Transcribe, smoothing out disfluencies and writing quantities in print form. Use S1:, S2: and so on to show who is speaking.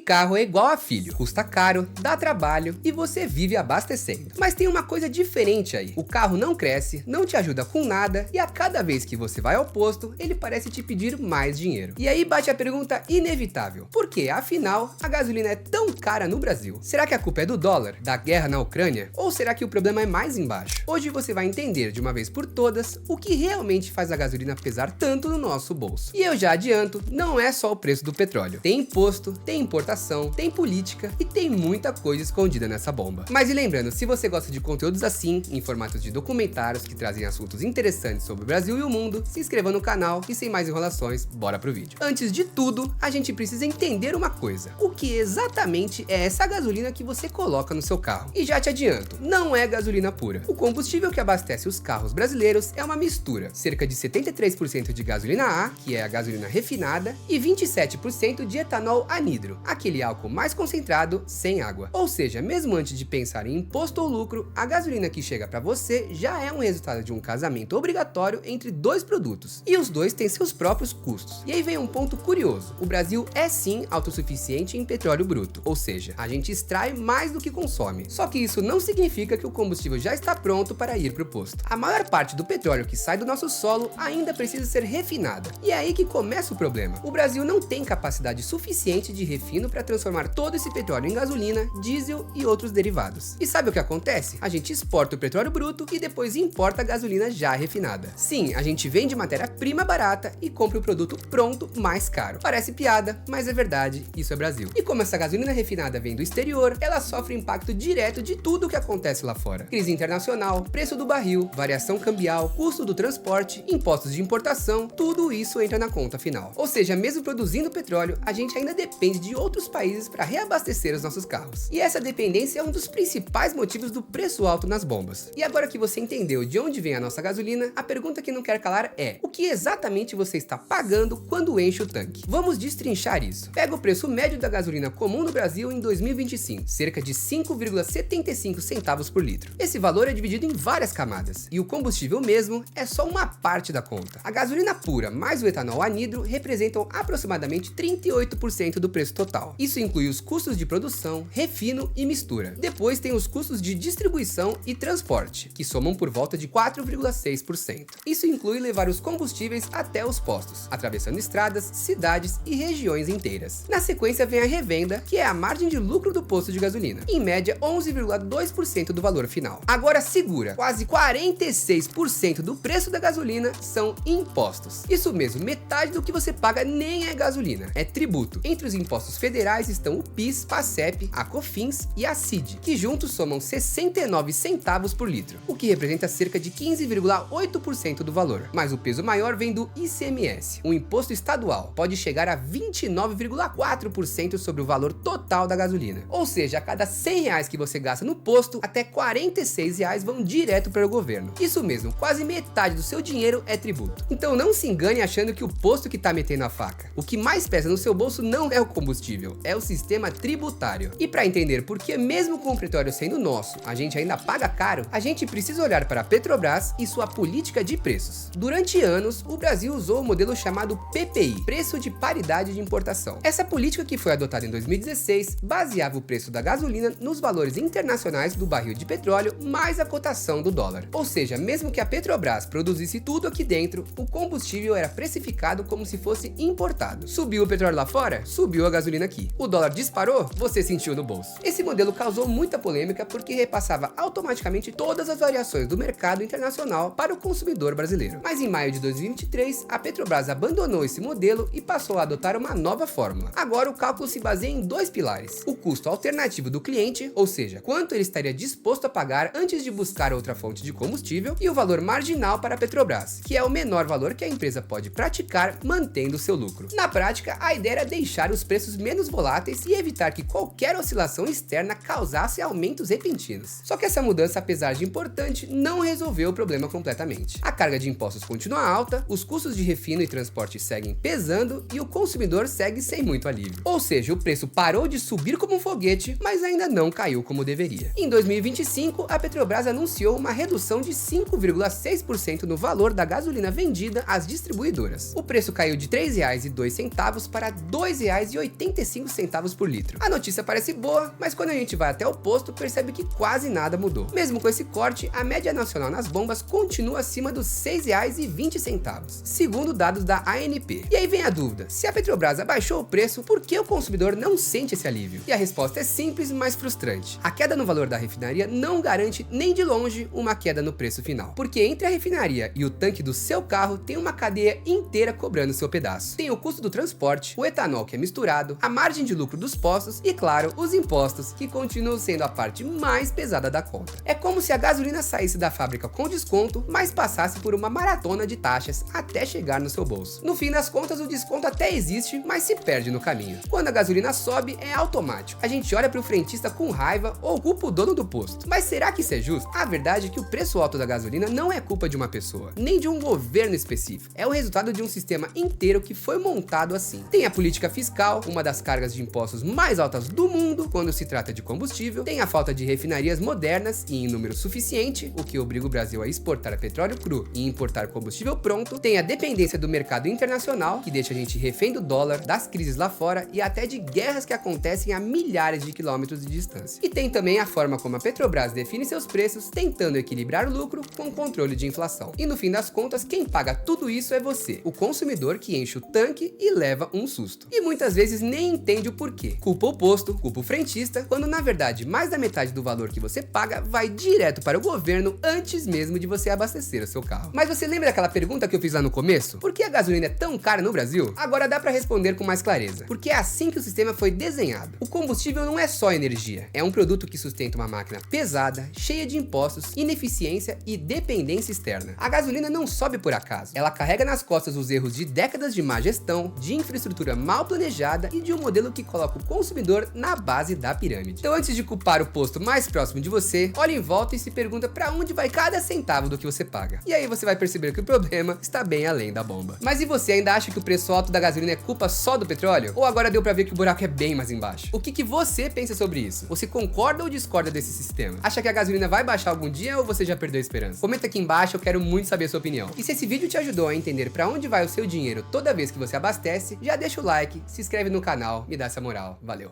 S1: carro é igual a filho, custa caro, dá trabalho e você vive abastecendo. Mas tem uma coisa diferente aí, o carro não cresce, não te ajuda com nada e a cada vez que você vai ao posto, ele parece te pedir mais dinheiro. E aí bate a pergunta inevitável, por que afinal a gasolina é tão cara no Brasil? Será que a culpa é do dólar, da guerra na Ucrânia? Ou será que o problema é mais embaixo? Hoje você vai entender de uma vez por todas o que realmente faz a gasolina pesar tanto no nosso bolso. E eu já adianto, não é só o preço do petróleo. Tem imposto, tem importação, tem política e tem muita coisa escondida nessa bomba. Mas e lembrando, se você gosta de conteúdos assim, em formatos de documentários que trazem assuntos interessantes sobre o Brasil e o mundo, se inscreva no canal e sem mais enrolações, bora pro vídeo. Antes de tudo, a gente precisa entender uma coisa. O que exatamente é essa gasolina que você coloca no seu carro? E já te adianto, não é gasolina pura. O combustível que abastece os carros brasileiros é uma mistura. Cerca de 73% de gasolina A, que é a gasolina refinada, e 27% de etanol anidro, aquele álcool mais concentrado sem água. Ou seja, mesmo antes de pensar em imposto ou lucro, a gasolina que chega para você já é um resultado de um casamento obrigatório entre dois produtos. E os dois têm seus próprios custos. E aí vem um ponto curioso. O Brasil é sim autossuficiente em petróleo bruto, ou seja, a gente extrai mais do que consome. Só que isso não significa que o combustível já está pronto para ir para o posto. A maior parte do petróleo que sai do nosso solo ainda precisa ser refinada. E é aí que começa o problema. O Brasil não tem capacidade suficiente de refino para transformar todo esse petróleo em gasolina, diesel e outros derivados. E sabe o que acontece? A gente exporta o petróleo bruto e depois importa a gasolina já refinada. Sim, a gente vende matéria-prima barata e compra o produto pronto mais caro. Parece piada, mas é verdade, isso é Brasil. E como essa gasolina refinada vem do exterior, ela sofre impacto direto de tudo o que acontece lá fora. Crise internacional, preço do barril, variação cambial, custo do transporte, impostos de importação, tudo isso entra na conta final. Ou seja, mesmo produzindo petróleo, a gente ainda depende de outros países para reabastecer os nossos carros. E essa dependência é um dos principais motivos do preço alto nas bombas. E agora que você entendeu de onde vem a nossa gasolina, a pergunta que não quer calar é: o que exatamente você está pagando quando enche o tanque? Vamos destrinchar isso. Pega o preço médio da gasolina comum no Brasil em 2025, cerca de 5,75 centavos por litro. Esse valor é dividido em várias camadas, e o combustível mesmo é só uma parte da conta. A gasolina pura mais o etanol anidro representam aproximadamente 38% do preço total. Isso inclui os custos de produção, refino e mistura. Depois tem os custos de distribuição e transporte, que somam por volta de 4,6%. Isso inclui levar os combustíveis até os postos, atravessando estradas, cidades e regiões inteiras. Na sequência vem a revenda, que é a margem de lucro do posto de gasolina, em média 11,2% do valor final. Agora segura, quase 46% do preço da gasolina são impostos. Isso mesmo, metade do que você paga nem é gasolina, é tributo. Entre os impostos federais estão o PIS, PASEP, a COFINS e a CID, que juntos somam 69 centavos por litro, o que representa cerca de 15,8% do valor. Mas o peso maior vem do ICMS, um imposto estadual, pode chegar a 29,4% sobre o valor total da gasolina. Ou seja, a cada R$100 que você gasta no posto, até R$46 vão direto para o governo. Isso mesmo, quase metade do seu dinheiro é tributo. Então não se engane achando que o posto que tá metendo a faca. O que mais pesa no seu bolso não é o combustível, é o sistema tributário. E para entender por que mesmo com o petróleo sendo nosso, a gente ainda paga caro, a gente precisa olhar para a Petrobras e sua política de preços. Durante anos, o Brasil usou o modelo chamado PPI, Preço de Paridade de Importação. Essa política, que foi adotada em 2016, baseava o preço da gasolina nos valores internacionais do barril de petróleo mais a cotação do dólar. Ou seja, mesmo que a Petrobras produzisse tudo aqui dentro, o combustível era precificado como se fosse importado. Subiu o petróleo lá fora? Subiu a gasolina aqui. O dólar disparou? Você sentiu no bolso. Esse modelo causou muita polêmica porque repassava automaticamente todas as variações do mercado internacional para o consumidor brasileiro. Mas em maio de 2023, a Petrobras abandonou esse modelo e passou a adotar uma nova fórmula. Agora o cálculo se baseia em dois pilares: o custo alternativo do cliente, ou seja, quanto ele estaria disposto a pagar antes de buscar outra fonte de combustível, e o valor marginal para a Petrobras, que é o menor valor que a empresa pode praticar mantendo seu lucro. Na prática, a ideia era deixar os preços menos voláteis e evitar que qualquer oscilação externa causasse aumentos repentinos. Só que essa mudança, apesar de importante, não resolveu o problema completamente. A carga de impostos continua alta, os custos de refino e transporte seguem pesando e o consumidor segue sem muito alívio. Ou seja, o preço parou de subir como um foguete, mas ainda não caiu como deveria. Em 2025, a Petrobras anunciou uma redução de 5,6% no valor da gasolina vendida às distribuidoras. O preço caiu de R$3,02 para R$2,86 95 centavos por litro. A notícia parece boa, mas quando a gente vai até o posto, percebe que quase nada mudou. Mesmo com esse corte, a média nacional nas bombas continua acima dos R$ 6,20, segundo dados da ANP. E aí vem a dúvida, se a Petrobras abaixou o preço, por que o consumidor não sente esse alívio? E a resposta é simples, mas frustrante. A queda no valor da refinaria não garante nem de longe uma queda no preço final, porque entre a refinaria e o tanque do seu carro tem uma cadeia inteira cobrando seu pedaço. Tem o custo do transporte, o etanol que é misturado, a margem de lucro dos postos e, claro, os impostos, que continuam sendo a parte mais pesada da conta. É como se a gasolina saísse da fábrica com desconto, mas passasse por uma maratona de taxas até chegar no seu bolso. No fim das contas, o desconto até existe, mas se perde no caminho. Quando a gasolina sobe, é automático. A gente olha para o frentista com raiva ou culpa o dono do posto. Mas será que isso é justo? A verdade é que o preço alto da gasolina não é culpa de uma pessoa, nem de um governo específico. É o resultado de um sistema inteiro que foi montado assim. Tem a política fiscal, uma das cargas de impostos mais altas do mundo quando se trata de combustível, tem a falta de refinarias modernas e em número suficiente, o que obriga o Brasil a exportar petróleo cru e importar combustível pronto, tem a dependência do mercado internacional, que deixa a gente refém do dólar, das crises lá fora e até de guerras que acontecem a milhares de quilômetros de distância. E tem também a forma como a Petrobras define seus preços, tentando equilibrar o lucro com o controle de inflação. E no fim das contas, quem paga tudo isso é você, o consumidor que enche o tanque e leva um susto. E muitas vezes nem entende o porquê. Culpa o posto, culpa o frentista, quando na verdade mais da metade do valor que você paga vai direto para o governo antes mesmo de você abastecer o seu carro. Mas você lembra daquela pergunta que eu fiz lá no começo? Por que a gasolina é tão cara no Brasil? Agora dá para responder com mais clareza. Porque é assim que o sistema foi desenhado. O combustível não é só energia, é um produto que sustenta uma máquina pesada, cheia de impostos, ineficiência e dependência externa. A gasolina não sobe por acaso. Ela carrega nas costas os erros de décadas de má gestão, de infraestrutura mal planejada e de um modelo que coloca o consumidor na base da pirâmide. Então, antes de culpar o posto mais próximo de você, olhe em volta e se pergunta para onde vai cada centavo do que você paga. E aí você vai perceber que o problema está bem além da bomba. Mas e você ainda acha que o preço alto da gasolina é culpa só do petróleo? Ou agora deu para ver que o buraco é bem mais embaixo? O que você pensa sobre isso? Você concorda ou discorda desse sistema? Acha que a gasolina vai baixar algum dia ou você já perdeu a esperança? Comenta aqui embaixo, eu quero muito saber a sua opinião. E se esse vídeo te ajudou a entender para onde vai o seu dinheiro toda vez que você abastece, já deixa o like, se inscreve no canal, me dá essa moral. Valeu!